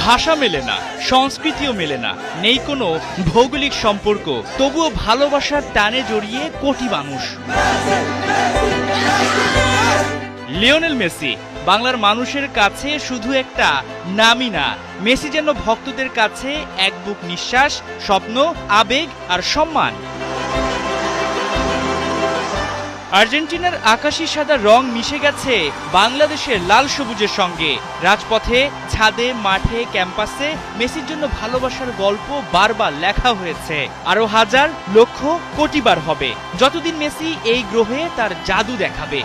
ভাষা মেলে না, সংস্কৃতিও মেলে না, নেই কোনো ভৌগোলিক সম্পর্ক, তবুও ভালোবাসার টানে জড়িয়ে কোটি মানুষ। লিওনেল মেসি বাংলার মানুষের কাছে শুধু একটা নামই না, মেসি যেন ভক্তদের কাছে এক বুক নিঃশ্বাস, স্বপ্ন, আবেগ আর সম্মান। আর্জেন্টিনার আকাশি সাদা রং মিশে গেছে বাংলাদেশের লাল সবুজের সঙ্গে। রাজপথে, ছাদে, মাঠে, ক্যাম্পাসে মেসির জন্য ভালোবাসার গল্প বারবার লেখা হয়েছে, আরো হাজার, লক্ষ, কোটিবার হবে যতদিন মেসি এই গ্রহে তার জাদু দেখাবে।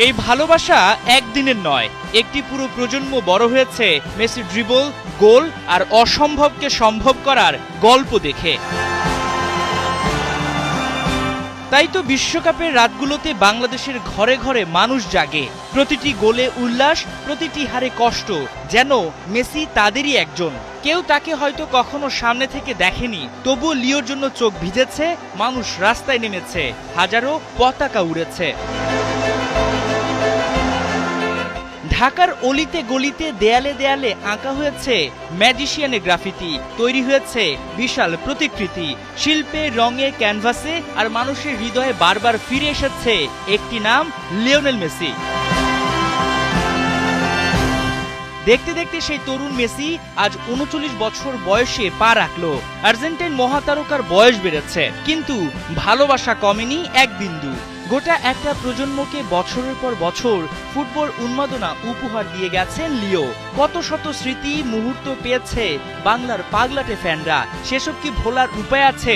এই ভালোবাসা একদিনের নয়, একটি পুরো প্রজন্ম বড় হয়েছে মেসির ড্রিবল, গোল আর অসম্ভবকে সম্ভব করার গল্প দেখে। তাই তো বিশ্বকাপের রাতগুলোতে বাংলাদেশের ঘরে ঘরে মানুষ জাগে, প্রতিটি গোলে উল্লাস, প্রতিটি হারে কষ্ট, যেন মেসি তাদেরই একজন। কেউ তাকে হয়তো কখনো সামনে থেকে দেখেনি, তবুও লিওর জন্য চোখ ভিজেছে, মানুষ রাস্তায় নেমেছে, হাজারো পতাকা উড়েছে। ঢাকার অলিতে গলিতে, দেয়ালে দেয়ালে আঁকা হয়েছে ম্যাজিশিয়ানের গ্রাফিতি, তৈরি হয়েছে বিশাল প্রতিকৃতি, শিল্পে, রঙে, ক্যানভাসে আর মানুষের হৃদয়ে বারবার ফিরে এসেছে একটি নাম, লিওনেল মেসি। দেখতে দেখতে সেই তরুণ মেসি আজ ৩৯ বছর বয়সে পা রাখলো। আর্জেন্টাইন মহাতারকার বয়স বেড়েছে, কিন্তু ভালোবাসা কমেনি এক বিন্দু। গোটা একটা প্রজন্মকে বছরের পর বছর ফুটবল উন্মাদনা উপহার দিয়ে গেছেন লিও। কত শত স্মৃতি, মুহূর্ত পেয়েছে বাংলার পাগলাটে ফ্যানরা, সেসব কি ভোলার উপায় আছে?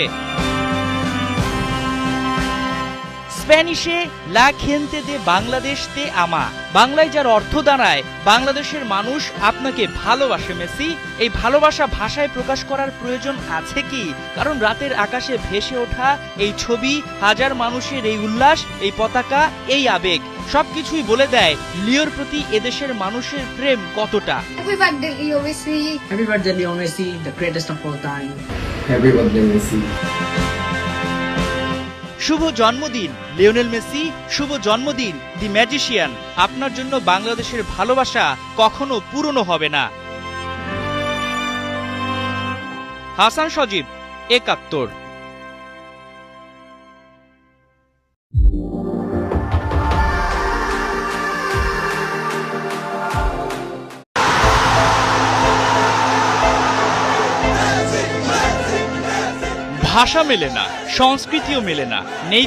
স্প্যানিশে লা খেনতে দে বাংলাদেশ তে আমা, বাংলায় যার অর্থ দাঁড়ায় বাংলাদেশের মানুষ আপনাকে ভালোবাসে মেসি। এই ভালোবাসা ভাষায় প্রকাশ করার প্রয়োজন আছে কি? কারণ রাতের আকাশে ভেসে ওঠা এই ছবি, হাজার মানুষের এই উল্লাস, এই পতাকা, এই আবেগ সবকিছুই বলে দেয় লিওর প্রতি এদেশের মানুষের প্রেম কতটা। Happy birthday, Leo Messi. Happy birthday, Leo Messi, the greatest of all time. Happy birthday, Messi. শুভ জন্মদিন লিওনেল মেসি, শুভ জন্মদিন দি ম্যাজিশিয়ান। আপনার জন্য বাংলাদেশের ভালোবাসা কখনো পুরনো হবে না। হাসান সজীব, ৭১। ভাষা মেলে না, সংস্কৃতিও মেলে না, নেই